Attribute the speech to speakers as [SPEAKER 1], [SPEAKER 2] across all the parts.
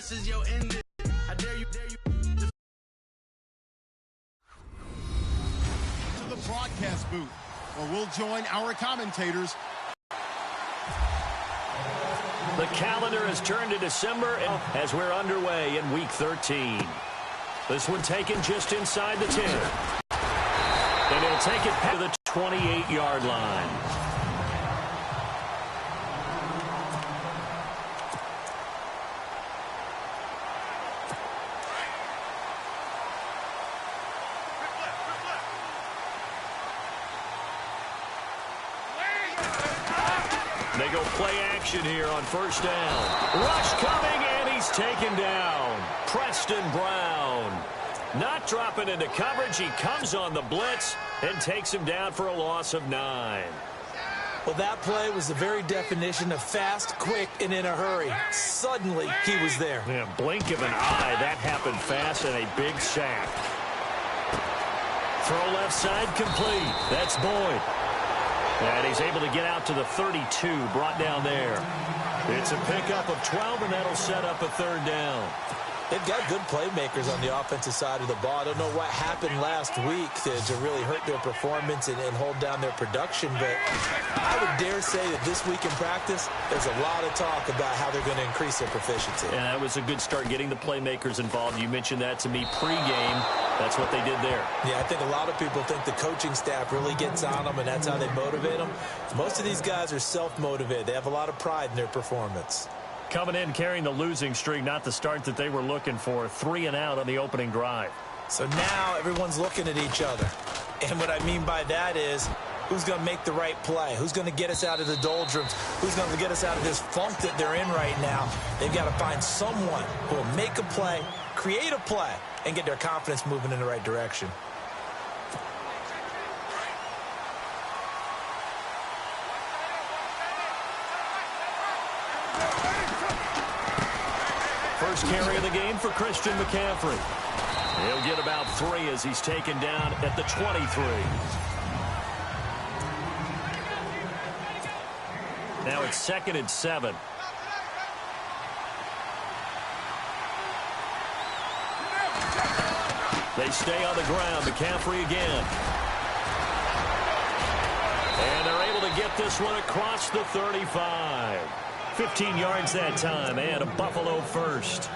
[SPEAKER 1] This is your end. I dare you. To
[SPEAKER 2] the broadcast booth, where we'll join our commentators.
[SPEAKER 3] The calendar has turned to December as we're underway in Week 13. This one taken just inside the 10. And he'll take it to the 28-yard line. They go play action here on first down. Rush coming, and he's taken down. Preston Brown. Not dropping into coverage. He comes on the blitz and takes him down for a loss of 9.
[SPEAKER 4] Well, that play was the very definition of fast, quick, and in a hurry. Suddenly, he was there.
[SPEAKER 3] Yeah, blink of an eye. That happened fast and a big sack. Throw left side complete. That's Boyd. And he's able to get out to the 32, brought down there. It's a pickup of 12, and that'll set up a third down.
[SPEAKER 4] They've got good playmakers on the offensive side of the ball. I don't know what happened last week to really hurt their performance and hold down their production, but I would dare say that this week in practice, there's a lot of talk about how they're going to increase their proficiency.
[SPEAKER 3] And that was a good start, getting the playmakers involved. You mentioned that to me pregame. That's what they did there.
[SPEAKER 4] Yeah, I think a lot of people think the coaching staff really gets on them, and that's how they motivate them. Most of these guys are self-motivated. They have a lot of pride in their performance.
[SPEAKER 3] Coming in carrying the losing streak, not the start that they were looking for. 3 and out on the opening drive.
[SPEAKER 4] So now everyone's looking at each other. And what I mean by that is, who's going to make the right play? Who's going to get us out of the doldrums? Who's going to get us out of this funk that they're in right now? They've got to find someone who will make a play, create a play, and get their confidence moving in the right direction.
[SPEAKER 3] First carry of the game for Christian McCaffrey. He'll get about 3 as he's taken down at the 23. Now it's 2nd and 7. They stay on the ground. McCaffrey again. And they're able to get this one across the 35. 15 yards that time, and a Buffalo first.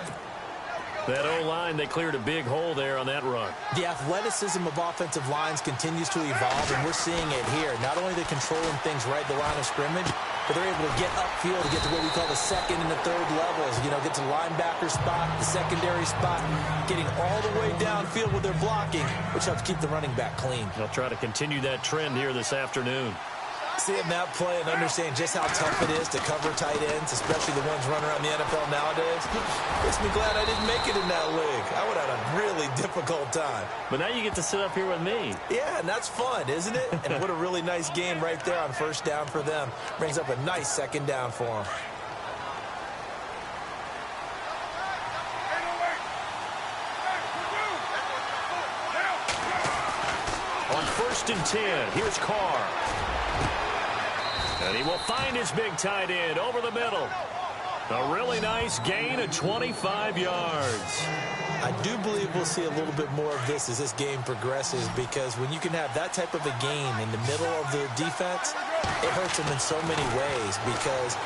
[SPEAKER 3] That O-line, they cleared a big hole there on that run.
[SPEAKER 4] The athleticism of offensive lines continues to evolve, and we're seeing it here. Not only are they controlling things right at the line of scrimmage, but they're able to get upfield to get to what we call the second and the third levels. You know, get to the linebacker spot, the secondary spot, getting all the way downfield with their blocking, which helps keep the running back clean.
[SPEAKER 3] They'll try to continue that trend here this afternoon.
[SPEAKER 4] Seeing that play and understand just how tough it is to cover tight ends, especially the ones running around the NFL nowadays, makes me glad I didn't make it in that league. I would have had a really difficult time.
[SPEAKER 3] But now you get to sit up here with me.
[SPEAKER 4] Yeah, and that's fun, isn't it? And what a really nice game right there on first down for them. Brings up a nice second down for them.
[SPEAKER 3] On 1st and 10, here's Carr. And he will find his big tight end over the middle. A really nice gain of 25 yards.
[SPEAKER 4] I do believe we'll see a little bit more of this as this game progresses, because when you can have that type of a gain in the middle of the defense, it hurts them in so many ways, because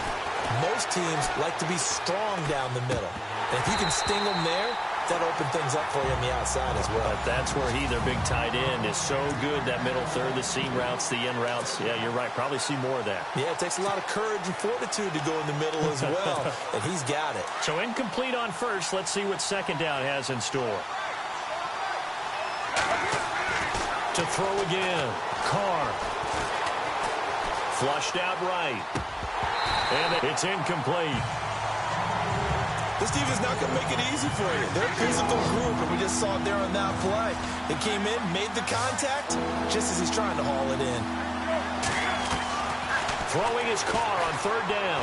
[SPEAKER 4] most teams like to be strong down the middle. And if you can sting them there, that'll open things up for you on the outside as well.
[SPEAKER 3] But that's where their big tight end, is so good, that middle third, the seam routes, the in routes. Yeah, you're right. Probably see more of that.
[SPEAKER 4] Yeah, it takes a lot of courage and fortitude to go in the middle as well, and he's got it.
[SPEAKER 3] So incomplete on first. Let's see what second down has in store. To throw again. Carr. Flushed out right. And it's incomplete.
[SPEAKER 4] This defense is not going to make it easy for you. They're a physical group, and we just saw it there on that play. They came in, made the contact, just as he's trying to haul it in.
[SPEAKER 3] Throwing his Carr on 3rd down.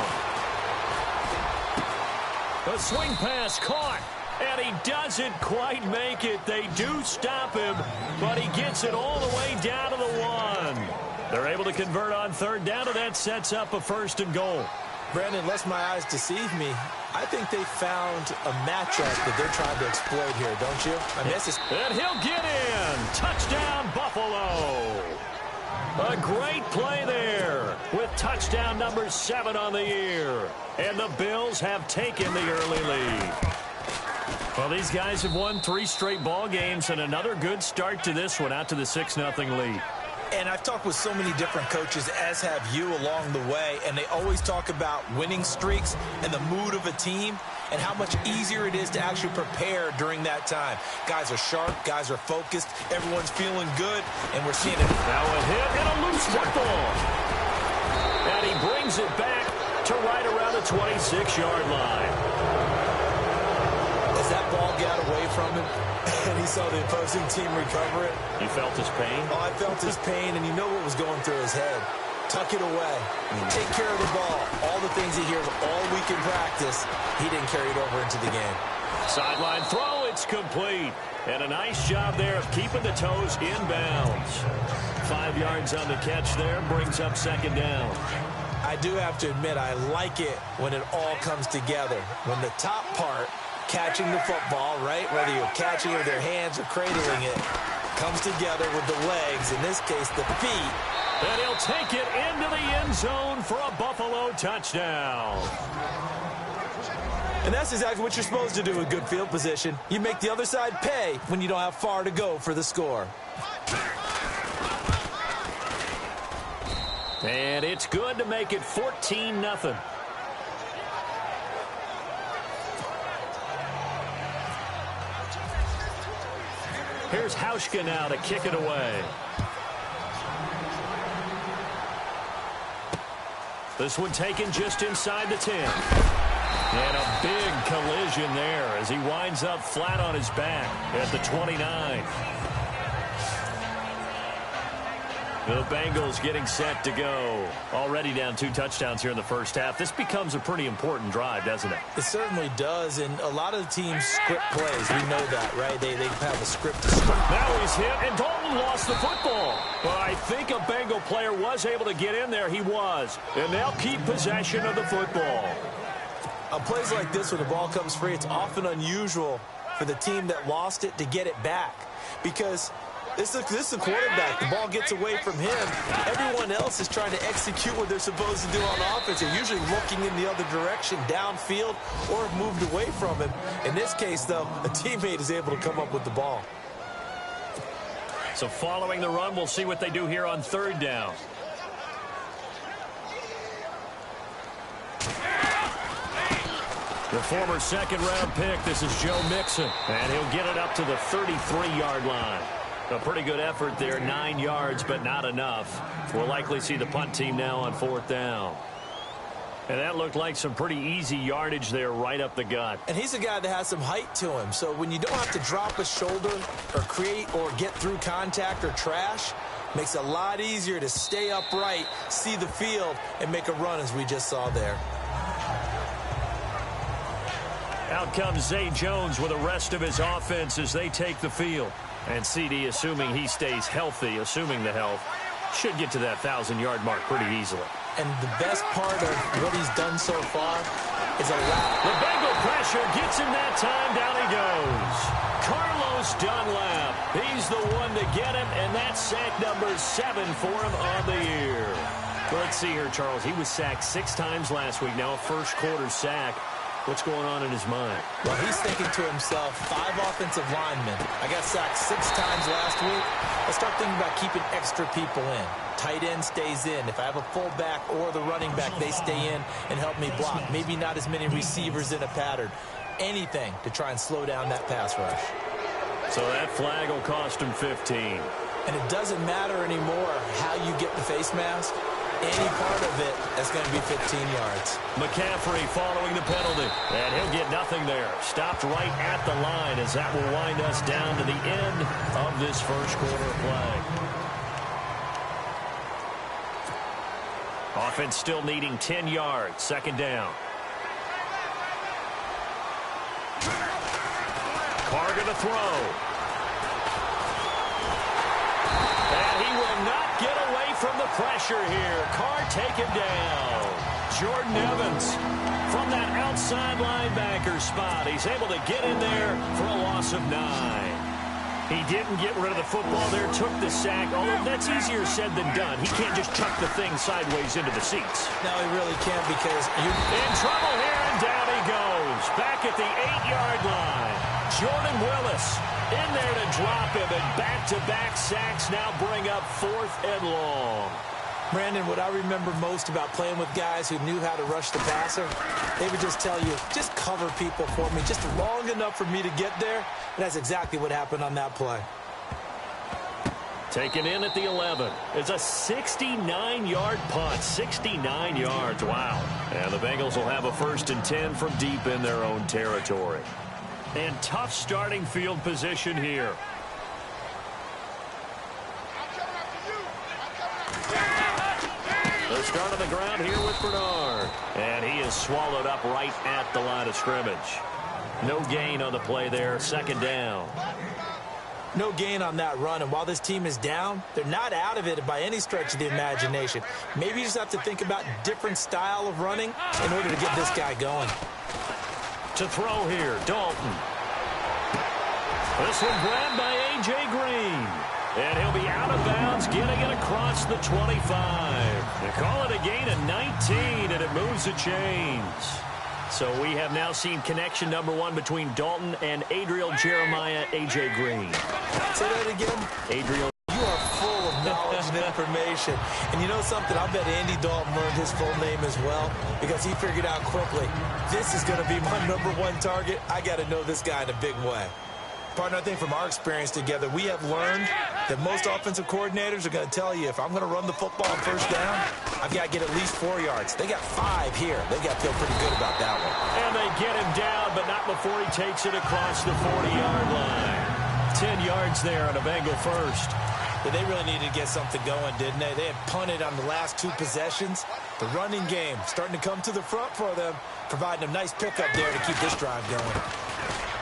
[SPEAKER 3] A swing pass caught, and he doesn't quite make it. They do stop him, but he gets it all the way down to the 1. They're able to convert on 3rd down, and that sets up a 1st and goal.
[SPEAKER 4] Brandon, unless my eyes deceive me, I think they found a matchup that they're trying to exploit here, don't you? I mean,
[SPEAKER 3] and he'll get in. Touchdown, Buffalo. A great play there with touchdown number 7 on the year. And the Bills have taken the early lead. Well, these guys have won 3 straight ball games and another good start to this one out to the 6-0 lead.
[SPEAKER 4] And I've talked with so many different coaches, as have you, along the way, and they always talk about winning streaks and the mood of a team and how much easier it is to actually prepare during that time. Guys are sharp, guys are focused, everyone's feeling good, and we're seeing it.
[SPEAKER 3] Now a hit and a loose football. And he brings it back to right around the 26-yard line.
[SPEAKER 4] As that ball got away from him, and he saw the opposing team recover it.
[SPEAKER 3] You felt his pain?
[SPEAKER 4] Oh, I felt his pain, and you know what was going through his head. Tuck it away. Take care of the ball. All the things he hears all week in practice, he didn't carry it over into the game.
[SPEAKER 3] Sideline throw, it's complete. And a nice job there of keeping the toes in bounds. 5 yards on the catch there, brings up 2nd down.
[SPEAKER 4] I do have to admit, I like it when it all comes together. When the top part, catching the football, right, whether you're catching it with your hands or cradling it, comes together with the legs, in this case the feet.
[SPEAKER 3] And he'll take it into the end zone for a Buffalo touchdown.
[SPEAKER 4] And that's exactly what you're supposed to do with good field position. You make the other side pay when you don't have far to go for the score.
[SPEAKER 3] And it's good to make it 14-0. Here's Hauschka now to kick it away. This one taken just inside the 10. And a big collision there as he winds up flat on his back at the 29. The Bengals getting set to go. Already down 2 touchdowns here in the first half. This becomes a pretty important drive, doesn't it?
[SPEAKER 4] It certainly does, and a lot of the teams script plays. We know that, right? They have a script to script.
[SPEAKER 3] Now he's hit, and Dalton lost the football. But I think a Bengal player was able to get in there. He was. And they'll keep possession of the football.
[SPEAKER 4] On plays like this, when the ball comes free, it's often unusual for the team that lost it to get it back. Because this is the quarterback. The ball gets away from him. Everyone else is trying to execute what they're supposed to do on offense. They're usually looking in the other direction, downfield, or have moved away from him. In this case, though, a teammate is able to come up with the ball.
[SPEAKER 3] So following the run, we'll see what they do here on 3rd down. The former 2nd-round pick, this is Joe Mixon. And he'll get it up to the 33-yard line. A pretty good effort there, 9 yards, but not enough. We'll likely see the punt team now on 4th down. And that looked like some pretty easy yardage there right up the gut.
[SPEAKER 4] And he's a guy that has some height to him. So when you don't have to drop a shoulder or create or get through contact or trash, makes it a lot easier to stay upright, see the field, and make a run as we just saw there.
[SPEAKER 3] Out comes Zay Jones with the rest of his offense as they take the field. And CD, assuming he stays healthy, assuming the health, should get to that 1,000-yard mark pretty easily.
[SPEAKER 4] And the best part of what he's done so far is allow.
[SPEAKER 3] The Bengal pressure gets him that time. Down he goes. Carlos Dunlap. He's the one to get him, and that's sack number 7 for him on the year. Let's see here, Charles. He was sacked 6 times last week. Now a first-quarter sack. What's going on in his mind?
[SPEAKER 4] Well, he's thinking to himself, 5 offensive linemen. I got sacked 6 times last week. Let's start thinking about keeping extra people in. Tight end stays in. If I have a fullback or the running back, they stay in and help me block. Maybe not as many receivers in a pattern. Anything to try and slow down that pass rush.
[SPEAKER 3] So that flag will cost him 15.
[SPEAKER 4] And it doesn't matter anymore how you get the face mask. Any part of it, that's going to be 15 yards.
[SPEAKER 3] McCaffrey following the penalty. And he'll get nothing there. Stopped right at the line as that will wind us down to the end of this first quarter of play. Offense still needing 10 yards. 2nd down. Carr to throw. And he will not get away from the pressure here. Carr taken down. Jordan Evans from that outside linebacker spot. He's able to get in there for a loss of 9. He didn't get rid of the football there, took the sack. Although that's easier said than done. He can't just chuck the thing sideways into the seats.
[SPEAKER 4] No, he really can't because you're
[SPEAKER 3] in trouble here, and down he goes. Back at the 8-yard line. Jordan Willis in there to drop him, and back-to-back sacks now bring up 4th and long.
[SPEAKER 4] Brandon, what I remember most about playing with guys who knew how to rush the passer, they would just tell you, just cover people for me, just long enough for me to get there. And that's exactly what happened on that play.
[SPEAKER 3] Taken in at the 11. It's a 69-yard punt. 69 yards. Wow. And the Bengals will have a 1st and 10 from deep in their own territory. And tough starting field position here. The start on the ground here with Bernard. And he is swallowed up right at the line of scrimmage. No gain on the play there. 2nd down.
[SPEAKER 4] No gain on that run. And while this team is down, they're not out of it by any stretch of the imagination. Maybe you just have to think about different style of running in order to get this guy going.
[SPEAKER 3] To throw here, Dalton. This one grabbed by A.J. Green. And he'll be out of bounds, getting it across the 25. They call it a gain of 19, and it moves the chains. So we have now seen connection number 1 between Dalton and Adriel Jeremiah A.J. Green.
[SPEAKER 4] Say that again.
[SPEAKER 3] Adriel.
[SPEAKER 4] You are full of knowledge and information. And you know something? I bet Andy Dalton learned his full name as well because he figured out quickly, this is going to be my number 1 target. I got to know this guy in a big way. Partner, I think from our experience together, we have learned that most offensive coordinators are going to tell you, if I'm going to run the football on 1st down, I've got to get at least 4 yards. They got 5 here. They got to feel pretty good about that one.
[SPEAKER 3] And they get him down, but not before he takes it across the 40-yard line. 10 yards there on a Bengal 1st.
[SPEAKER 4] But they really needed to get something going, didn't they? They had punted on the last 2 possessions. The running game starting to come to the front for them, providing a nice pickup there to keep this drive going.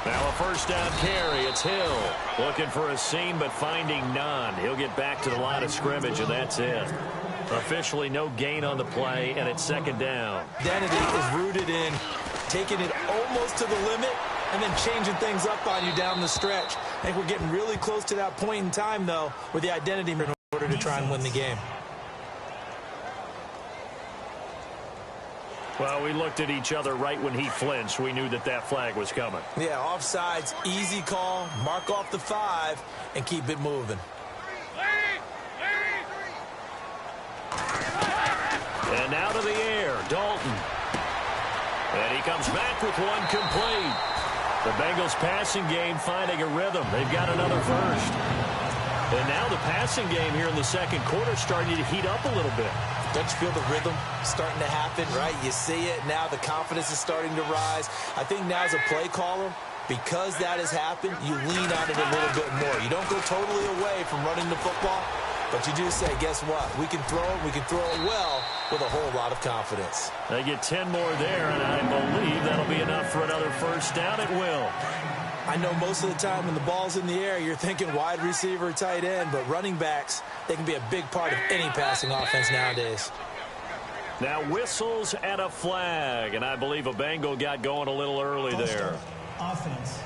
[SPEAKER 3] Now a 1st down carry. It's Hill looking for a seam, but finding none. He'll get back to the line of scrimmage, and that's it. Officially no gain on the play, and it's 2nd down.
[SPEAKER 4] Identity is rooted in taking it almost to the limit and then changing things up on you down the stretch. I think we're getting really close to that point in time, though, with the identity in order to try and win the game.
[SPEAKER 3] Well, we looked at each other right when he flinched. We knew that that flag was coming.
[SPEAKER 4] Yeah, offsides, easy call, mark off the 5, and keep it moving.
[SPEAKER 3] And now to the air, Dalton. And he comes back with one complete. The Bengals passing game finding a rhythm. They've got another 1st. And now the passing game here in the 2nd quarter starting to heat up a little bit.
[SPEAKER 4] Don't you feel the rhythm starting to happen, right? You see it now. The confidence is starting to rise. I think now as a play caller, because that has happened, you lean on it a little bit more. You don't go totally away from running the football, but you do say, guess what? We can throw it. We can throw it well with a whole lot of confidence.
[SPEAKER 3] They get 10 more there, and I believe that'll be enough for another 1st down. It will.
[SPEAKER 4] I know most of the time when the ball's in the air, you're thinking wide receiver, tight end, but running backs, they can be a big part of any passing offense nowadays.
[SPEAKER 3] Now whistles and a flag, and I believe a Bengal got going a little early there.
[SPEAKER 5] Offense.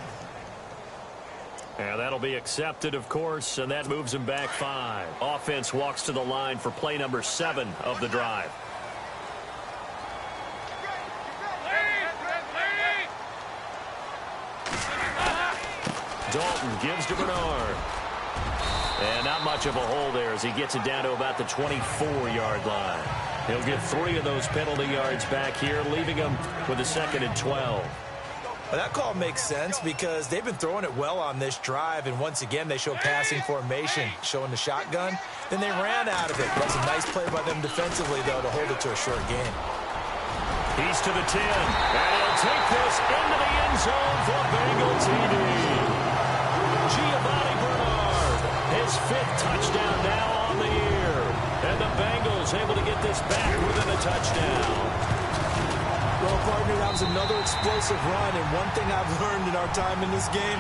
[SPEAKER 3] And that'll be accepted, of course, and that moves him back 5. Offense walks to the line for play number 7 of the drive. Dalton gives to Bernard. And not much of a hole there as he gets it down to about the 24-yard line. He'll get 3 of those penalty yards back here, leaving him with a 2nd and 12.
[SPEAKER 4] Well, that call makes sense because they've been throwing it well on this drive, and once again they show passing formation, showing the shotgun. Then they ran out of it. That's a nice play by them defensively, though, to hold it to a short gain.
[SPEAKER 3] He's to the 10, and he'll take this into the end zone for a Bengal TD. Giovanni Bernard, his 5th touchdown now on the year. And the Bengals able to get this back within a touchdown.
[SPEAKER 4] Well, partner, that was another explosive run, and one thing I've learned in our time in this game,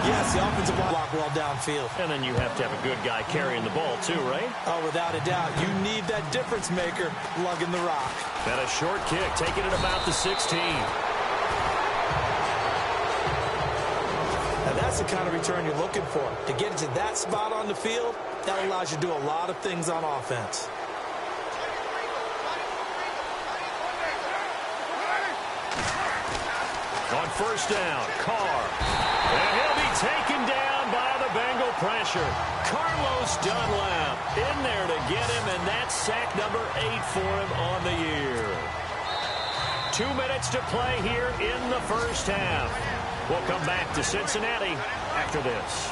[SPEAKER 4] yes, the offensive line block well downfield.
[SPEAKER 3] And then you have to have a good guy carrying the ball too, right?
[SPEAKER 4] Oh, without a doubt. You need that difference maker lugging the rock.
[SPEAKER 3] And a short kick, taking it about the 16.
[SPEAKER 4] Now, that's the kind of return you're looking for. To get to that spot on the field, that allows you to do a lot of things on offense.
[SPEAKER 3] On first down, Carr. And he'll be taken down by the Bengal pressure. Carlos Dunlap in there to get him, and that's sack number 8 for him on the year. 2 minutes to play here in the first half. We'll come back to Cincinnati after this.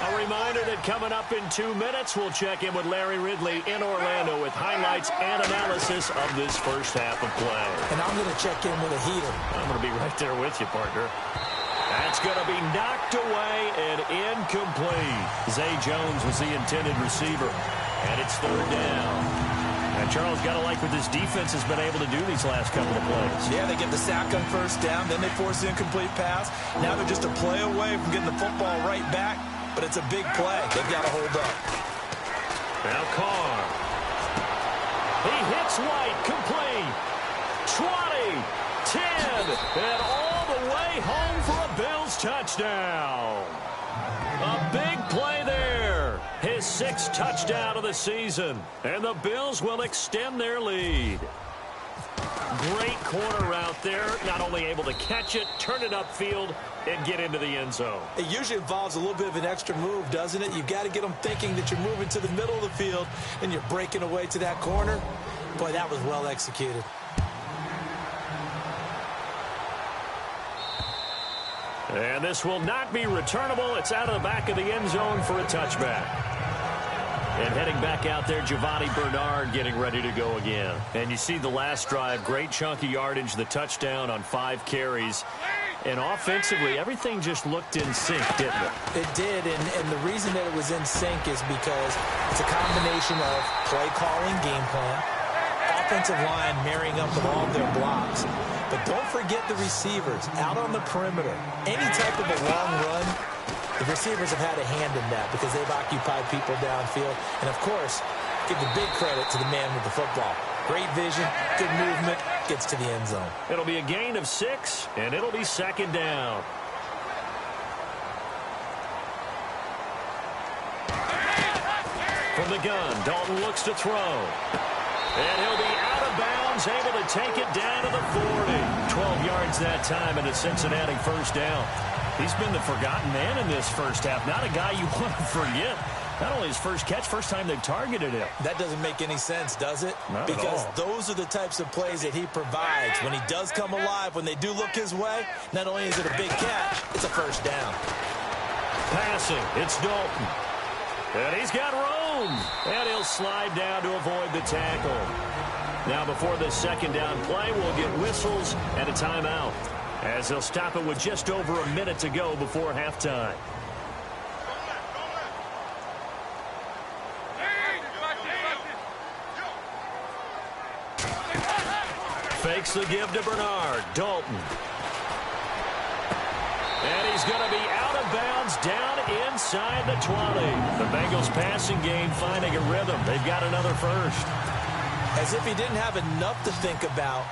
[SPEAKER 3] A reminder that coming up in 2 minutes, we'll check in with Larry Ridley in Orlando with highlights and analysis of this first half of play.
[SPEAKER 4] And I'm going to check in with a heater.
[SPEAKER 3] I'm going to be right there with you, partner. That's going to be knocked away and incomplete. Zay Jones was the intended receiver, and it's third down. And Charles, got to like what this defense has been able to do these last couple of plays.
[SPEAKER 4] Yeah, they get the sack on first down, then they force the incomplete pass. Now they're just a play away from getting the football right back. But it's a big play. They've got to hold up.
[SPEAKER 3] Now Carr. He hits White, complete. 20, 10, and all the way home for a Bills touchdown. A big play there. His 6th touchdown of the season. And the Bills will extend their lead. Great corner route there. Not only able to catch it, turn it upfield, and get into the end zone.
[SPEAKER 4] It usually involves a little bit of an extra move, doesn't it? You've got to get them thinking that you're moving to the middle of the field and you're breaking away to that corner. Boy, that was well executed.
[SPEAKER 3] And this will not be returnable. It's out of the back of the end zone for a touchback. And heading back out there, Giovanni Bernard getting ready to go again. And you see the last drive, great chunk of yardage, the touchdown on 5 carries. And offensively, everything just looked in sync, didn't it?
[SPEAKER 4] It did, and the reason that it was in sync is because it's a combination of play calling, game plan, offensive line marrying up with all of their blocks. But don't forget the receivers out on the perimeter. Any type of a long run, the receivers have had a hand in that because they've occupied people downfield. And, of course, give the big credit to the man with the football. Great vision, good movement, gets to the end zone.
[SPEAKER 3] It'll be a gain of 6, and it'll be second down. From the gun, Dalton looks to throw. And he'll be out of bounds, able to take it down to the 40. 12 yards that time, and a Cincinnati first down. He's been the forgotten man in this first half. Not a guy you want to forget. Not only his first catch, first time they've targeted him.
[SPEAKER 4] That doesn't make any sense, does it?
[SPEAKER 3] Not
[SPEAKER 4] because
[SPEAKER 3] at all.
[SPEAKER 4] Those are the types of plays that he provides. When he does come alive, when they do look his way, not only is it a big catch, it's a first down.
[SPEAKER 3] Passing, it's Dalton. And he's got room. And he'll slide down to avoid the tackle. Now before this second down play, we'll get whistles and a timeout, as they'll stop it with just over a minute to go before halftime. Fakes the give to Bernard. Dalton. And he's going to be out of bounds down inside the 20. The Bengals passing game finding a rhythm. They've got another first.
[SPEAKER 4] As if he didn't have enough to think about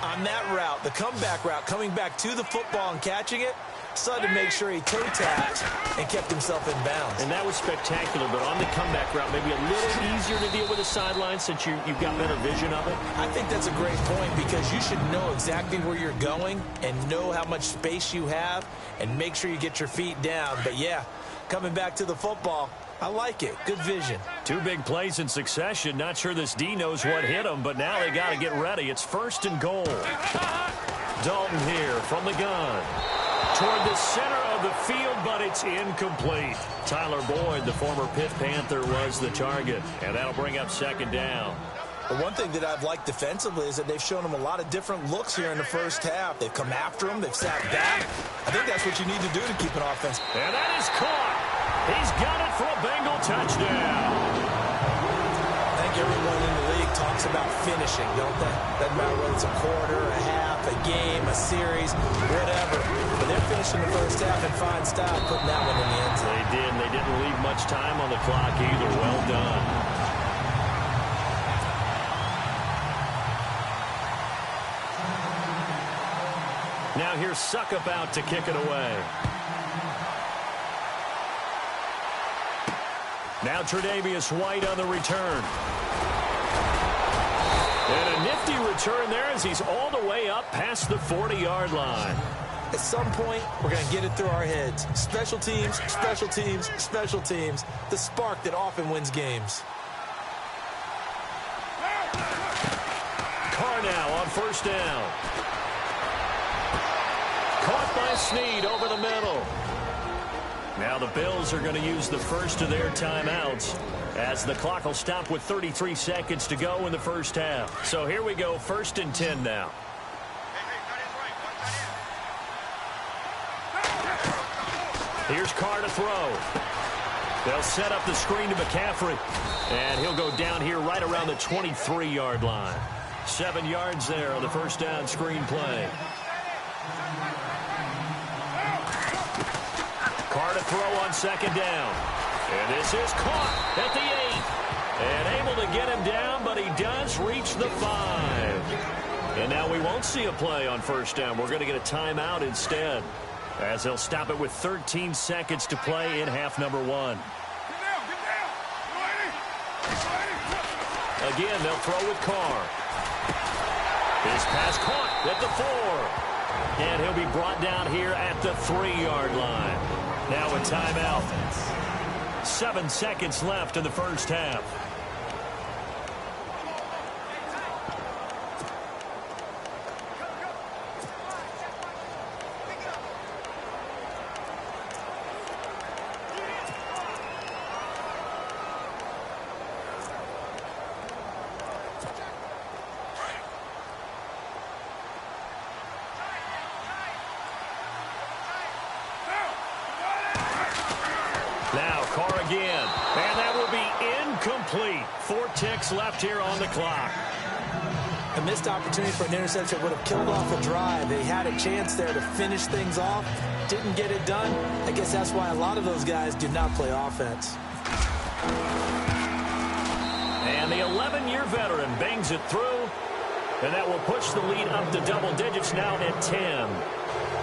[SPEAKER 4] on that route, the comeback route, coming back to the football and catching it, decided to make sure he toe-tapped and kept himself in bounds.
[SPEAKER 3] And that was spectacular, but on the comeback route, maybe a little easier to deal with the sideline since you've got better vision of it.
[SPEAKER 4] I think that's a great point because you should know exactly where you're going and know how much space you have and make sure you get your feet down. But, yeah, coming back to the football, I like it. Good vision. 2
[SPEAKER 3] big plays in succession. Not sure this D knows what hit him, but now they got to get ready. It's first and goal. Dalton here from the gun. Toward the center of the field, but it's incomplete. Tyler Boyd, the former Pitt Panther, was the target, and that'll bring up second down.
[SPEAKER 4] But one thing that I've liked defensively is that they've shown him a lot of different looks here in the first half. They've come after him. They've sat back. I think that's what you need to do to keep an offense.
[SPEAKER 3] And that is caught. He's got it for a Bengal touchdown.
[SPEAKER 4] I think everyone in the league talks talks about finishing, don't they? Doesn't matter whether it's a quarter, a half, a game, a series, whatever. But they're finishing the first half in fine style, putting that one in the end zone.
[SPEAKER 3] They did, and they didn't leave much time on the clock either. Well done. Now here's Suckup out to kick it away. Now Tre'Davious White on the return. And a nifty return there as he's all the way up past the 40-yard line.
[SPEAKER 4] At some point, we're going to get it through our heads. Special teams, special teams, special teams. The spark that often wins games.
[SPEAKER 3] Carr now on first down. Caught by Snead over the middle. Now the Bills are going to use the first of their timeouts as the clock will stop with 33 seconds to go in the first half. So here we go, 1st and 10 now. Here's Carr to throw. They'll set up the screen to McCaffrey, and he'll go down here right around the 23-yard line. 7 yards there on the first down screen play. Carr to throw on second down. And this is caught at the 8. And able to get him down, but he does reach the 5. And now we won't see a play on first down. We're going to get a timeout instead, as they'll stop it with 13 seconds to play in half number 1. Again, they'll throw with Carr. His pass caught at the 4. And he'll be brought down here at the 3-yard line. Now a timeout. 7 seconds left in the first half. Now Carr again, and that will be incomplete. 4 ticks left here on the clock.
[SPEAKER 4] A missed opportunity for an interception would have killed off a drive. They had a chance there to finish things off, didn't get it done. I guess that's why a lot of those guys do not play offense.
[SPEAKER 3] And the 11-year veteran bangs it through, and that will push the lead up to double digits now at 10.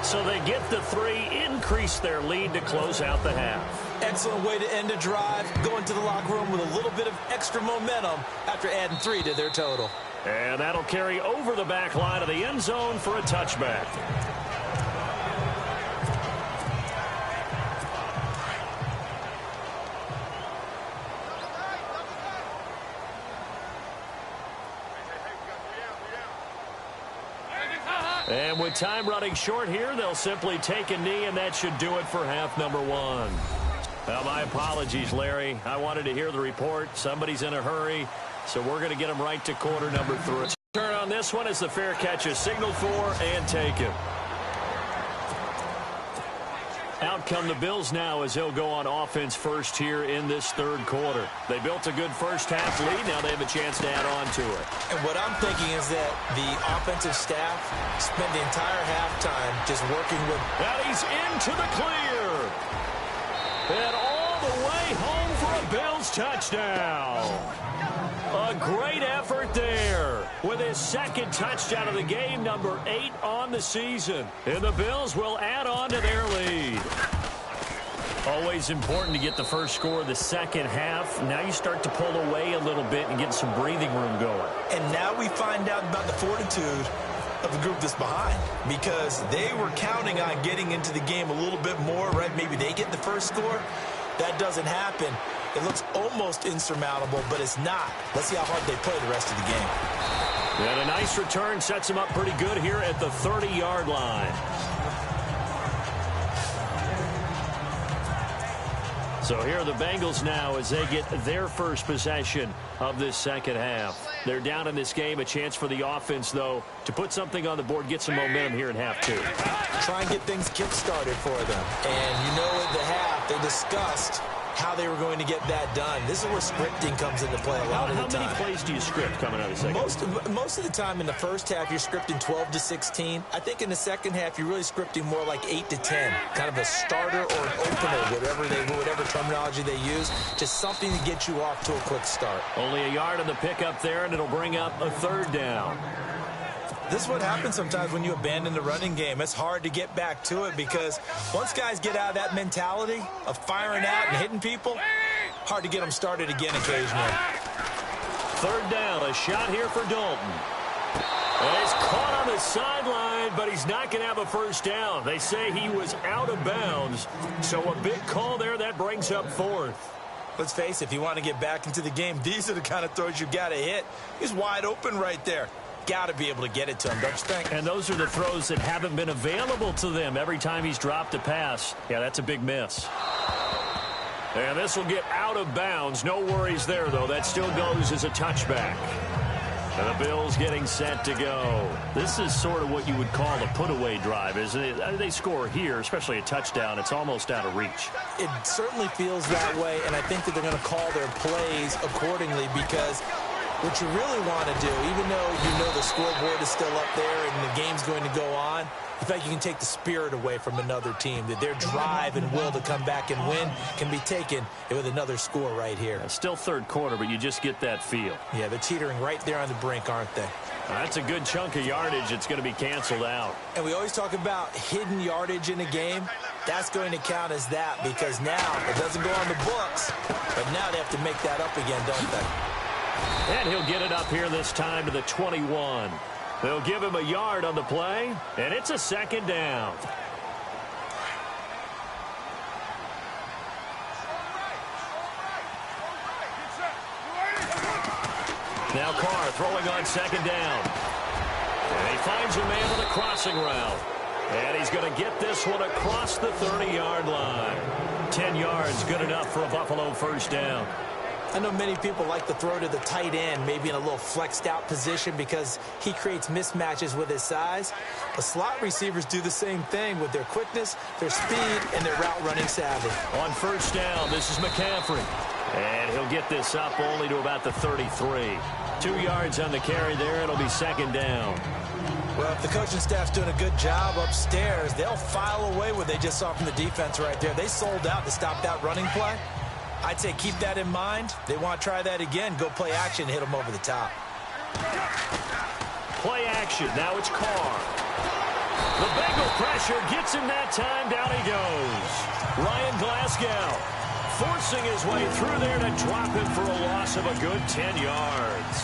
[SPEAKER 3] So they get the 3, increase their lead to close out the half.
[SPEAKER 4] Excellent way to end a drive, go into the locker room with a little bit of extra momentum after adding 3 to their total.
[SPEAKER 3] And that'll carry over the back line of the end zone for a touchback. And with time running short here, they'll simply take a knee, and that should do it for half number 1. Well, my apologies, Larry. I wanted to hear the report. Somebody's in a hurry, so we're going to get them right to quarter number 3. Turn on this one as the fair catch is signaled for and taken. Out come the Bills now as they'll go on offense first here in this third quarter. They built a good first half lead. Now they have a chance to add on to it.
[SPEAKER 4] And what I'm thinking is that the offensive staff spent the entire halftime just working with...
[SPEAKER 3] And he's into the clear. And all the way home for a Bills touchdown. A great effort there with his second touchdown of the game, number 8 on the season. And the Bills will add on to their lead. Always important to get the first score of the second half. Now you start to pull away a little bit and get some breathing room going.
[SPEAKER 4] And now we find out about the fortitude of the group that's behind, because they were counting on getting into the game a little bit more, right? Maybe they get the first score. That doesn't happen. It looks almost insurmountable, but it's not. Let's see how hard they play the rest of the game.
[SPEAKER 3] And a nice return sets them up pretty good here at the 30-yard line. So here are the Bengals now as they get their first possession of this second half. They're down in this game. A chance for the offense, though, to put something on the board, get some momentum here in half 2.
[SPEAKER 4] Try and get things kick-started for them. And you know, at the half, they discussed how they were going to get that done. This is where scripting comes into play a lot of the time.
[SPEAKER 3] How many plays do you script coming out of the second?
[SPEAKER 4] Most of the time in the first half, you're scripting 12 to 16. I think in the second half, you're really scripting more like 8 to 10. Kind of a starter or an opener, whatever terminology they use. Just something to get you off to a quick start.
[SPEAKER 3] Only a yard on the pickup there, and it'll bring up a third down.
[SPEAKER 4] This is what happens sometimes when you abandon the running game. It's hard to get back to it because once guys get out of that mentality of firing out and hitting people, hard to get them started again occasionally.
[SPEAKER 3] Third down, a shot here for Dalton. And he's caught on the sideline, but he's not going to have a first down. They say he was out of bounds, so a big call there. That brings up fourth.
[SPEAKER 4] Let's face it, if you want to get back into the game, these are the kind of throws you got to hit. He's wide open right there. Got to be able to get it to him, don't you think?
[SPEAKER 3] And those are the throws that haven't been available to them every time he's dropped a pass. Yeah, that's a big miss. And this will get out of bounds. No worries there, though. That still goes as a touchback. And the Bills getting set to go. This is sort of what you would call a put-away drive, isn't it? They score here, especially a touchdown. It's almost out of reach.
[SPEAKER 4] It certainly feels that way, and I think that they're going to call their plays accordingly because what you really want to do, even though you know the scoreboard is still up there and the game's going to go on, in fact, you can take the spirit away from another team, that their drive and will to come back and win can be taken with another score right here.
[SPEAKER 3] It's still third quarter, but you just get that feel.
[SPEAKER 4] Yeah, they're teetering right there on the brink, aren't they?
[SPEAKER 3] That's a good chunk of yardage. It's going to be canceled out.
[SPEAKER 4] And we always talk about hidden yardage in a game. That's going to count as that because now it doesn't go on the books, but now they have to make that up again, don't they?
[SPEAKER 3] And he'll get it up here this time to the 21. They'll give him a yard on the play, and it's a second down. Now Carr throwing on second down. And he finds a man on the crossing route. And he's going to get this one across the 30-yard line. 10 yards, good enough for a Buffalo first down.
[SPEAKER 4] I know many people like to throw to the tight end, maybe in a little flexed out position because he creates mismatches with his size. But slot receivers do the same thing with their quickness, their speed, and their route running savvy.
[SPEAKER 3] On first down, this is McCaffrey. And he'll get this up only to about the 33. 2 yards on the carry there. It'll be second down.
[SPEAKER 4] Well, if the coaching staff's doing a good job upstairs, they'll file away what they just saw from the defense right there. They sold out to stop that running play. I'd say keep that in mind. They want to try that again. Go play action, hit them over the top.
[SPEAKER 3] Play action. Now it's Carr. The Bengal pressure gets him that time. Down he goes. Ryan Glasgow forcing his way through there to drop him for a loss of a good 10 yards.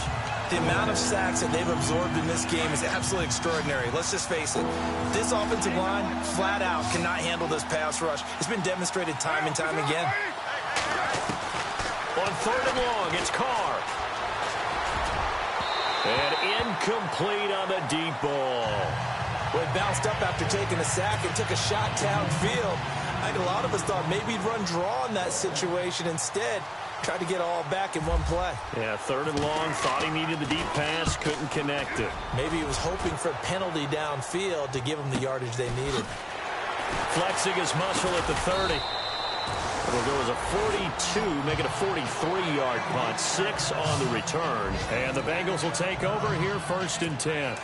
[SPEAKER 4] The amount of sacks that they've absorbed in this game is absolutely extraordinary. Let's just face it. This offensive line, flat out, cannot handle this pass rush. It's been demonstrated time and time again.
[SPEAKER 3] On third and long, it's Carr. And incomplete on the deep ball.
[SPEAKER 4] Well, he bounced up after taking a sack and took a shot downfield. I think a lot of us thought maybe he'd run draw in that situation. Instead, tried to get it all back in one play.
[SPEAKER 3] Yeah, third and long, thought he needed the deep pass, couldn't connect it.
[SPEAKER 4] Maybe he was hoping for a penalty downfield to give him the yardage they needed.
[SPEAKER 3] Flexing his muscle at the 30. It'll go as a 42, make it a 43-yard punt. 6 on the return. And the Bengals will take over here first and 10.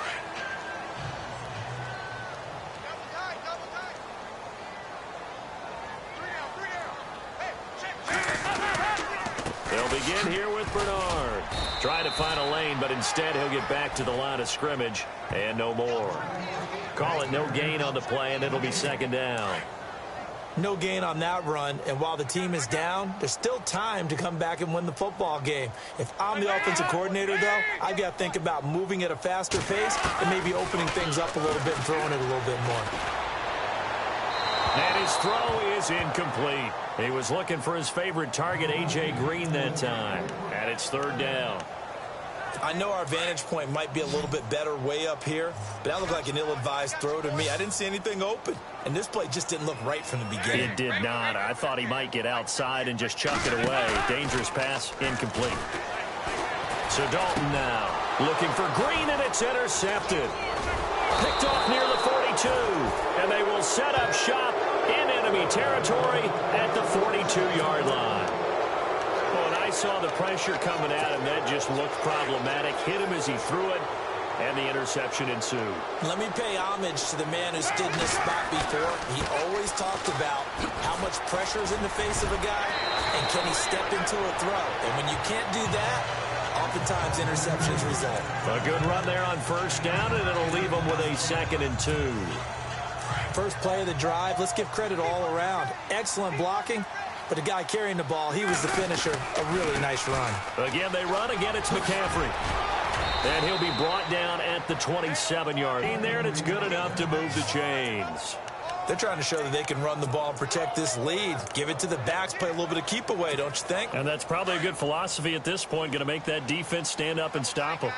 [SPEAKER 3] They'll begin here with Bernard. Trying to find a lane, but instead he'll get back to the line of scrimmage. And no more. Call it no gain on the play, and it'll be second down.
[SPEAKER 4] No gain on that run, and while the team is down, there's still time to come back and win the football game. If I'm the offensive coordinator, though, I've got to think about moving at a faster pace and maybe opening things up a little bit and throwing it a little bit more.
[SPEAKER 3] And his throw is incomplete. He was looking for his favorite target, A.J. Green, that time. And it's third down.
[SPEAKER 4] I know our vantage point might be a little bit better way up here, but that looked like an ill-advised throw to me. I didn't see anything open, and this play just didn't look right from the beginning.
[SPEAKER 3] It did not. I thought he might get outside and just chuck it away. Dangerous pass, incomplete. So Dalton now looking for Green, and it's intercepted. Picked off near the 42, and they will set up shop in and enemy territory at the 42-yard line. Well, and I saw the pressure coming at him. That just looked problematic. Hit him as he threw it, and the interception ensued.
[SPEAKER 4] Let me pay homage to the man who stood in this spot before. He always talked about how much pressure is in the face of a guy, and can he step into a throw. And when you can't do that, oftentimes interceptions result.
[SPEAKER 3] A good run there on first down, and it'll leave them with a 2nd and 2.
[SPEAKER 4] First play of the drive, let's give credit all around. Excellent blocking, but the guy carrying the ball, he was the finisher. A really nice run.
[SPEAKER 3] Again, they run. Again, it's McCaffrey. And he'll be brought down at the 27-yard line there, and it's good enough to move the chains.
[SPEAKER 4] They're trying to show that they can run the ball and protect this lead. Give it to the backs, play a little bit of keep away, don't you think?
[SPEAKER 3] And that's probably a good philosophy at this point, going to make that defense stand up and stop them.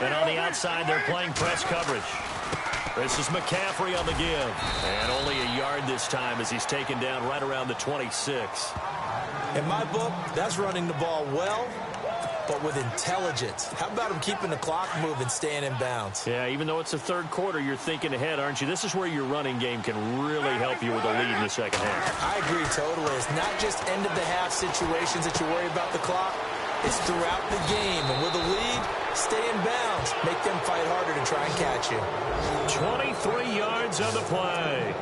[SPEAKER 3] And on the outside, they're playing press coverage. This is McCaffrey on the give. And only a yard this time as he's taken down right around the 26.
[SPEAKER 4] In my book, that's running the ball well, but with intelligence. How about him keeping the clock moving, staying in bounds?
[SPEAKER 3] Yeah, even though it's the third quarter, you're thinking ahead, aren't you? This is where your running game can really help you with a lead in the second half.
[SPEAKER 4] I agree totally. It's not just end-of-the-half situations that you worry about the clock. It's throughout the game. And with a lead, stay in bounds. Make them fight harder to try and catch you.
[SPEAKER 3] 23 yards on the play.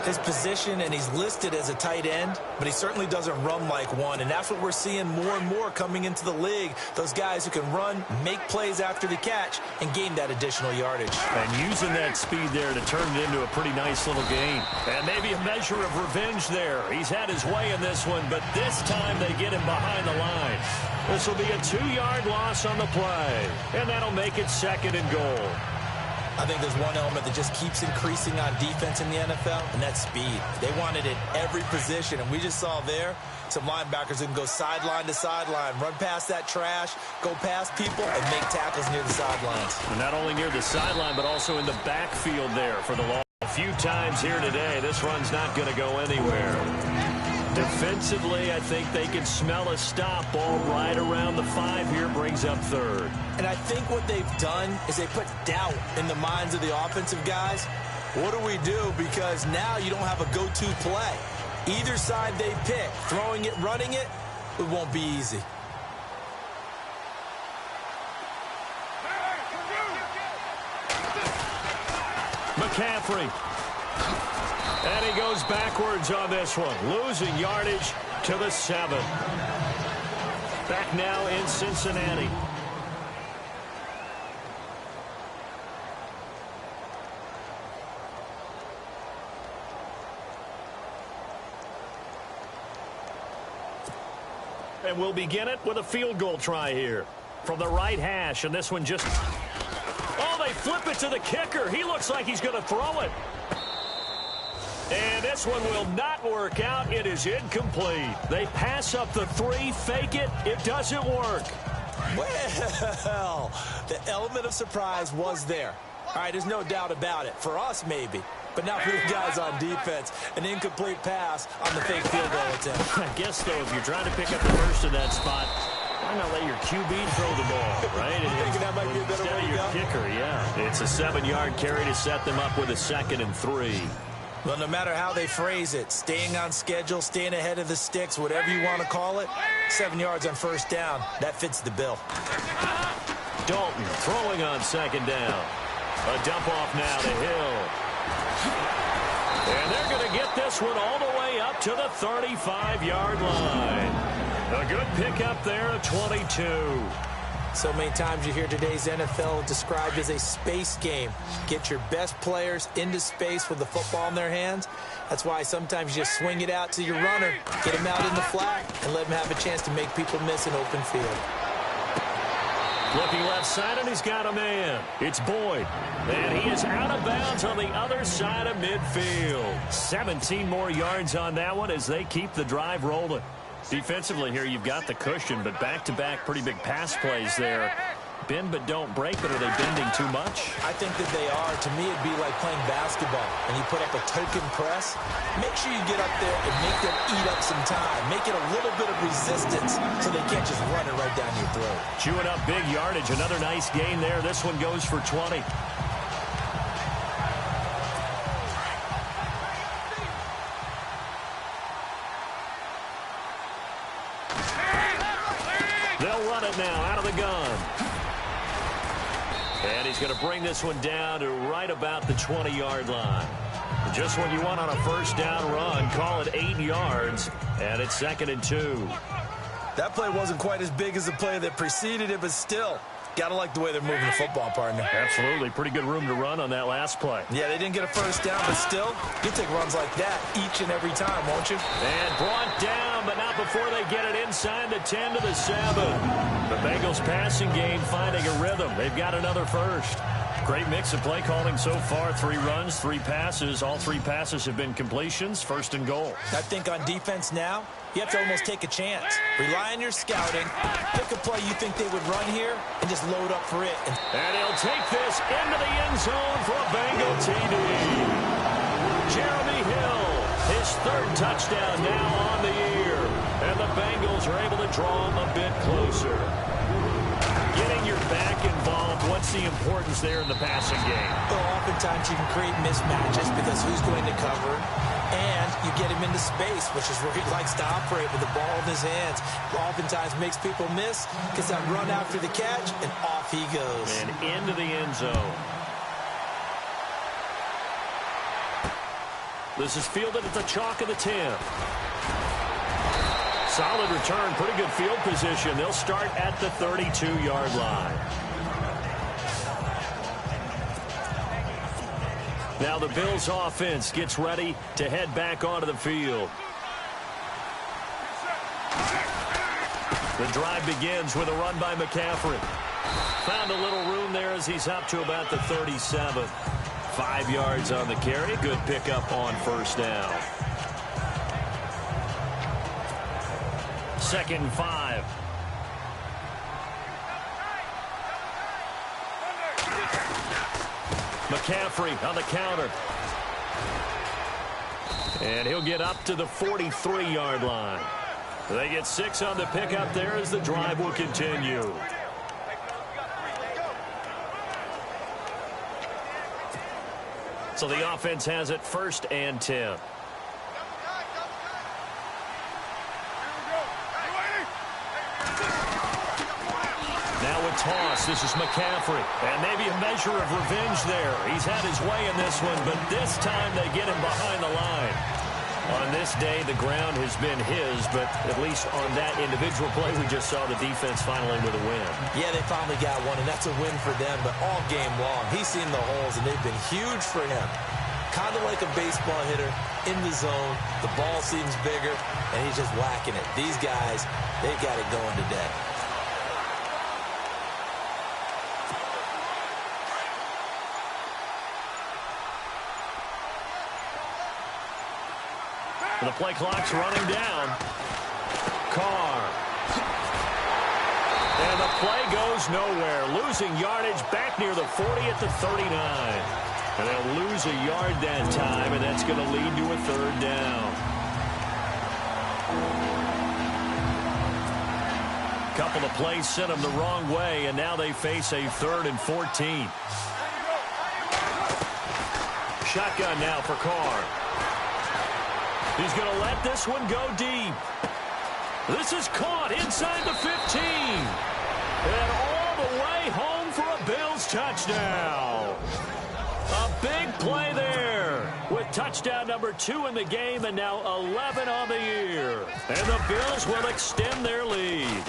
[SPEAKER 4] His position, and he's listed as a tight end, but he certainly doesn't run like one, and that's what we're seeing more and more coming into the league. Those guys who can run, make plays after the catch, and gain that additional yardage.
[SPEAKER 3] And using that speed there to turn it into a pretty nice little gain. And maybe a measure of revenge there. He's had his way in this one, but this time they get him behind the line. This will be a 2-yard loss on the play, and that'll make it 2nd and goal.
[SPEAKER 4] I think there's one element that just keeps increasing on defense in the NFL, and that's speed. They want it at every position, and we just saw there some linebackers who can go sideline to sideline, run past that trash, go past people, and make tackles near the sidelines.
[SPEAKER 3] And not only near the sideline, but also in the backfield there for the loss. A few times here today, this run's not going to go anywhere. Defensively, I think they can smell a stop. Ball right around the 5 here, brings up 3rd.
[SPEAKER 4] And I think what they've done is they put doubt in the minds of the offensive guys. What do we do? Because now you don't have a go-to play. Either side they pick, throwing it, running it, it won't be easy.
[SPEAKER 3] McCaffrey. And he goes backwards on this one, losing yardage to the 7. Back now in Cincinnati. And we'll begin it with a field goal try here from the right hash, and this one just... Oh, they flip it to the kicker. He looks like he's going to throw it. And this one will not work out. It is incomplete. They pass up the 3, fake it. It doesn't work.
[SPEAKER 4] Well, the element of surprise was there. All right, there's no doubt about it. For us, maybe. But not for the guys on defense. An incomplete pass on the fake field goal attempt.
[SPEAKER 3] I guess, though, if you're trying to pick up the first in that spot, why not let your QB throw the ball, right?
[SPEAKER 4] You thinking that might be a better way to
[SPEAKER 3] your
[SPEAKER 4] go?
[SPEAKER 3] Kicker, yeah. It's a 7-yard carry to set them up with a 2nd and 3.
[SPEAKER 4] Well, no matter how they phrase it, staying on schedule, staying ahead of the sticks, whatever you want to call it, 7 yards on first down, that fits the bill.
[SPEAKER 3] Dalton throwing on 2nd down. A dump off now to Hill. And they're going to get this one all the way up to the 35-yard line. A good pickup there at 22.
[SPEAKER 4] So many times you hear today's NFL described as a space game. Get your best players into space with the football in their hands. That's why sometimes you just swing it out to your runner, get him out in the flat, and let him have a chance to make people miss an open field.
[SPEAKER 3] Looking left side, and he's got a man. It's Boyd. And he is out of bounds on the other side of midfield. 17 more yards on that one as they keep the drive rolling. Defensively here, you've got the cushion, but back-to-back pretty big pass plays there. Bend but don't break, but are they bending too much?
[SPEAKER 4] I think that they are. To me, it'd be like playing basketball, and you put up a token press. Make sure you get up there and make them eat up some time. Make it a little bit of resistance so they can't just run it right down your throat.
[SPEAKER 3] Chewing up big yardage. Another nice gain there. This one goes for 20. it now out of the gun. And he's going to bring this one down to right about the 20-yard line. Just when you want on a first down run, call it 8 yards, and it's 2nd and 2.
[SPEAKER 4] That play wasn't quite as big as the play that preceded it, but still, got to like the way they're moving the football, partner.
[SPEAKER 3] Absolutely. Pretty good room to run on that last play.
[SPEAKER 4] Yeah, they didn't get a first down, but still, you take runs like that each and every time, won't you?
[SPEAKER 3] And brought down, but not before they get it inside the 10 to the 7. The Bengals passing game finding a rhythm. They've got another first. Great mix of play calling so far. 3 runs, 3 passes. All 3 passes have been completions. 1st and goal.
[SPEAKER 4] I think on defense now, you have to almost take a chance. Rely on your scouting. Pick a play you think they would run here and just load up for it.
[SPEAKER 3] And he'll take this into the end zone for a Bengal TD. Jeremy Hill, his 3rd touchdown now on the year. And the Bengals are able to draw him a bit closer. Getting your back involved, what's the importance there in the passing game?
[SPEAKER 4] Well, oftentimes you can create mismatches because who's going to cover, and you get him into space, which is where he likes to operate with the ball in his hands. Oftentimes makes people miss, gets that run after the catch, and off he goes.
[SPEAKER 3] And into the end zone. This is fielded at the chalk of the 10. Solid return, pretty good field position. They'll start at the 32-yard line. Now the Bills offense gets ready to head back onto the field. The drive begins with a run by McCaffrey. Found a little room there as he's up to about the 37. 5 yards on the carry. Good pickup on first down. 2nd and 5. McCaffrey on the counter. And he'll get up to the 43-yard line. They get 6 on the pickup there as the drive will continue. So the offense has it 1st and 10. Toss. This is McCaffrey. And maybe a measure of revenge there. He's had his way in this one, but this time they get him behind the line. On this day, the ground has been his, but at least on that individual play, we just saw the defense finally with a win. Yeah, they finally got one, and that's a win for them, but all game long, he's seen the holes, and they've been huge for him. Kind of like a baseball hitter in the zone. The ball seems bigger, and he's just whacking it. These guys, they've got it going today. The play clock's running down. Carr. And the play goes nowhere. Losing yardage back near the 40 at the 39. And they'll lose a yard that time, and that's going to lead to a 3rd down. Couple of plays sent them the wrong way, and now they face a 3rd and 14. Shotgun now for Carr. He's going to let this one go deep. This is caught inside the 15. And all the way home for a Bills touchdown. A big play there with touchdown number 2 in the game and now 11 on the year. And the Bills will extend their lead.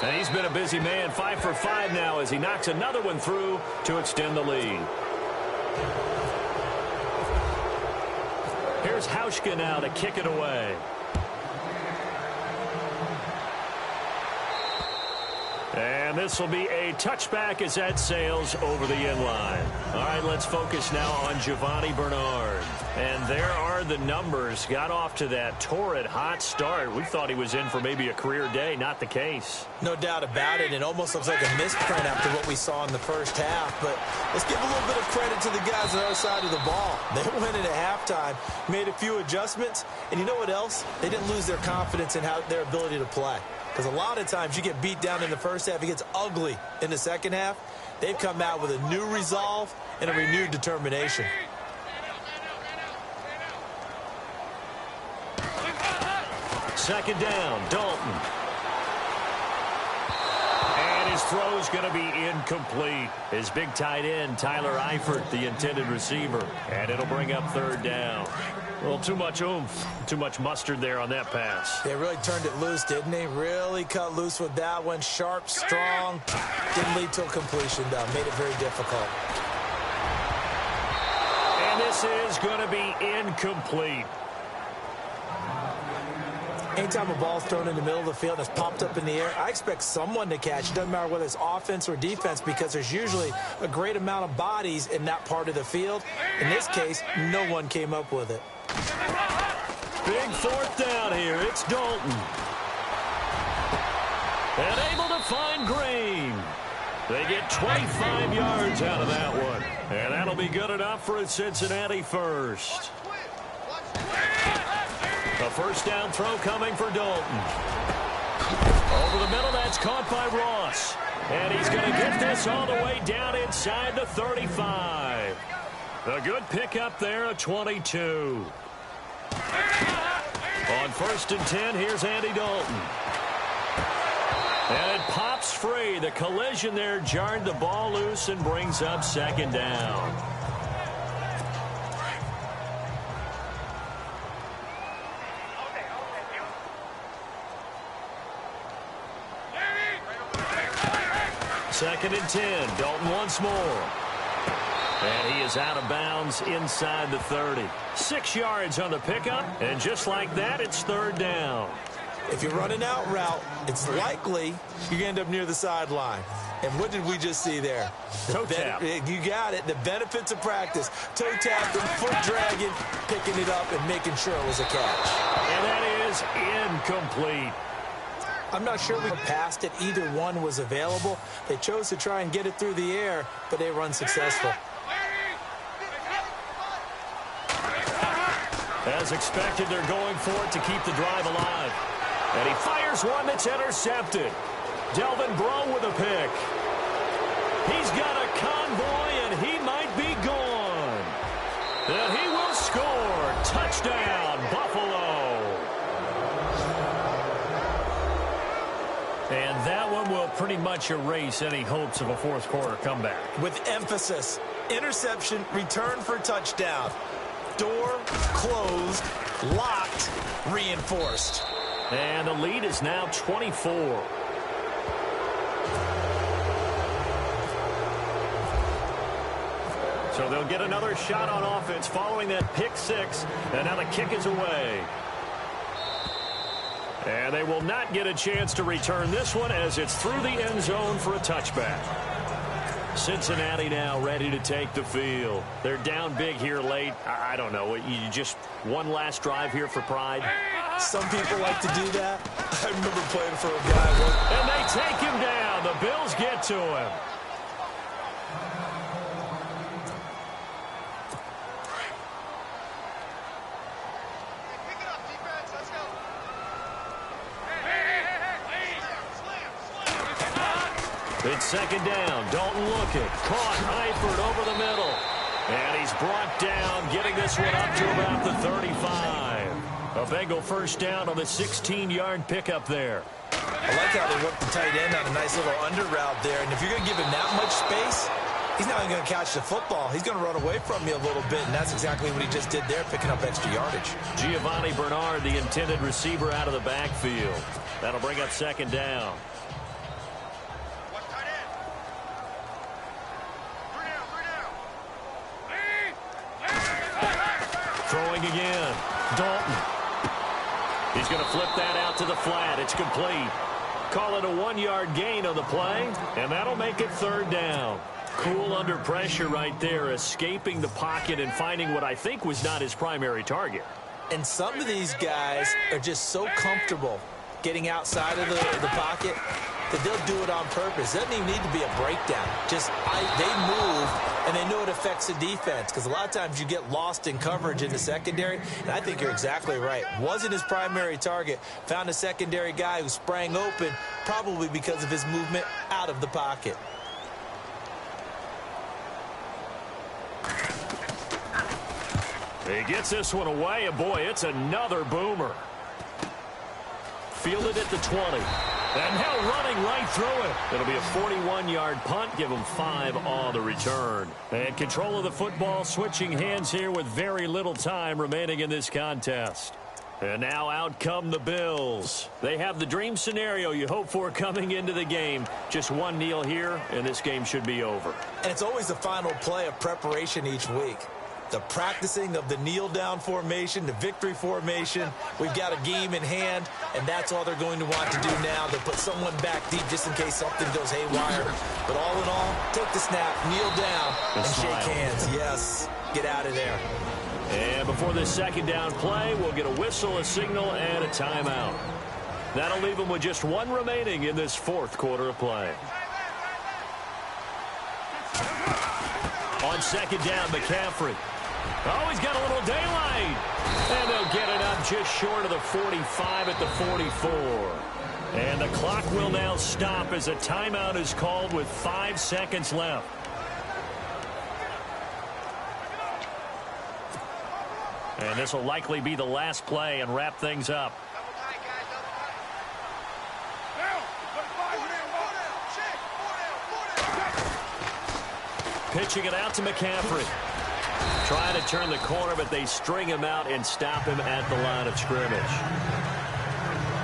[SPEAKER 3] And he's been a busy man, 5 for 5 now as he knocks another one through to extend the lead. Here's Hauschka now to kick it away. And this will be a touchback as that sails over the end line. All right, let's focus now on Giovanni Bernard. And there are the numbers. Got off to that torrid hot start. We thought he was in for maybe a career day. Not the case.
[SPEAKER 4] No doubt about it. It almost looks like a misprint after what we saw in the first half. But let's give a little bit of credit to the guys on the other side of the ball. They went in at halftime, made a few adjustments. And you know what else? They didn't lose their confidence in their ability to play. Because a lot of times you get beat down in the first half. It gets ugly in the second half. They've come out with a new resolve and a renewed determination.
[SPEAKER 3] Second down, Dalton. throw's going to be incomplete. His big tight end, Tyler Eifert, the intended receiver. And it'll bring up third down. Well, too much oomph, too much mustard there on that pass.
[SPEAKER 4] They really turned it loose, didn't they? Really cut loose with that one. Sharp, strong. Didn't lead to a completion, though. Made it very difficult.
[SPEAKER 3] And this is going to be incomplete.
[SPEAKER 4] Anytime a ball's thrown in the middle of the field and it's popped up in the air, I expect someone to catch. It doesn't matter whether it's offense or defense, because there's usually a great amount of bodies in that part of the field. In this case, no one came up with it.
[SPEAKER 3] Big fourth down here. It's Dalton. And able to find Green. They get 25 yards out of that one. And that'll be good enough for a Cincinnati first. A first down throw coming for Dalton. Over the middle, that's caught by Ross. And he's going to get this all the way down inside the 35. A good pickup there at 22. On 1st and 10, here's Andy Dalton. And it pops free. The collision there jarred the ball loose and brings up 2nd down. Second and 10. Dalton once more. And he is out of bounds inside the 30. 6 yards on the pickup. And just like that, it's 3rd down.
[SPEAKER 4] If you run an out route, it's likely you end up near the sideline. And what did we just see there?
[SPEAKER 3] Toe tap.
[SPEAKER 4] You got it. The benefits of practice. Toe tapping, foot dragging, picking it up, and making sure it was a catch.
[SPEAKER 3] And that is incomplete.
[SPEAKER 4] I'm not sure we passed it. Either one was available. They chose to try and get it through the air, but they were unsuccessful.
[SPEAKER 3] As expected, they're going for it to keep the drive alive. And he fires one that's intercepted. Delvin Breaux with a pick. He's got a convoy, and he might be gone. And he will score. Touchdown, Buffalo. And that one will pretty much erase any hopes of a fourth quarter comeback.
[SPEAKER 4] With emphasis, interception, return for touchdown. Door closed, locked, reinforced.
[SPEAKER 3] And the lead is now 24. So they'll get another shot on offense following that pick six. And now the kick is away. And they will not get a chance to return this one as it's through the end zone for a touchback. Cincinnati now ready to take the field. They're down big here late. I don't know. You just one last drive here for pride.
[SPEAKER 4] Some people like to do that. I remember playing for a guy.
[SPEAKER 3] And they take him down. The Bills get to him. It's 2nd down. Dalton looking. Caught. Eifert over the middle. And he's brought down, getting this one up to about the 35. A Bengal first down on the 16-yard pickup there.
[SPEAKER 4] I like how they worked the tight end on a nice little under route there. And if you're going to give him that much space, he's not even going to catch the football. He's going to run away from you a little bit, and that's exactly what he just did there, picking up extra yardage.
[SPEAKER 3] Giovanni Bernard, the intended receiver, out of the backfield. That'll bring up 2nd down. Throwing again. Dalton. He's going to flip that out to the flat. It's complete. Call it a 1-yard gain on the play, and that'll make it 3rd down. Cool under pressure right there, escaping the pocket and finding what I think was not his primary target.
[SPEAKER 4] And some of these guys are just so comfortable getting outside of the pocket that they'll do it on purpose. It doesn't even need to be a breakdown. Just they move, and they know it affects the defense, because a lot of times you get lost in coverage in the secondary, and I think you're exactly right. Wasn't his primary target. Found a secondary guy who sprang open, probably because of his movement out of the pocket.
[SPEAKER 3] He gets this one away, and boy, it's another boomer. Fielded at the 20. And now running right through it. It'll be a 41-yard punt. Give them 5 on the return. And control of the football switching hands here with very little time remaining in this contest. And now out come the Bills. They have the dream scenario you hope for coming into the game. Just one kneel here, and this game should be over.
[SPEAKER 4] And it's always the final play of preparation each week. The practicing of the kneel-down formation, the victory formation. We've got a game in hand, and that's all they're going to want to do now. They'll put someone back deep just in case something goes haywire. But all in all, take the snap, kneel down, and shake hands. Yes, get out of there.
[SPEAKER 3] And before this second down play, we'll get a whistle, a signal, and a timeout. That'll leave them with just one remaining in this fourth quarter of play. On second down, McCaffrey. Oh, he's got a little daylight. And they'll get it up just short of the 45 at the 44. And the clock will now stop as a timeout is called with 5 seconds left. And this will likely be the last play and wrap things up. Pitching it out to McCaffrey. Trying to turn the corner, but they string him out and stop him at the line of scrimmage.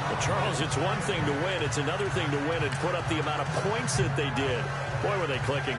[SPEAKER 3] Well, Charles, it's one thing to win. It's another thing to win and put up the amount of points that they did. Boy, were they clicking.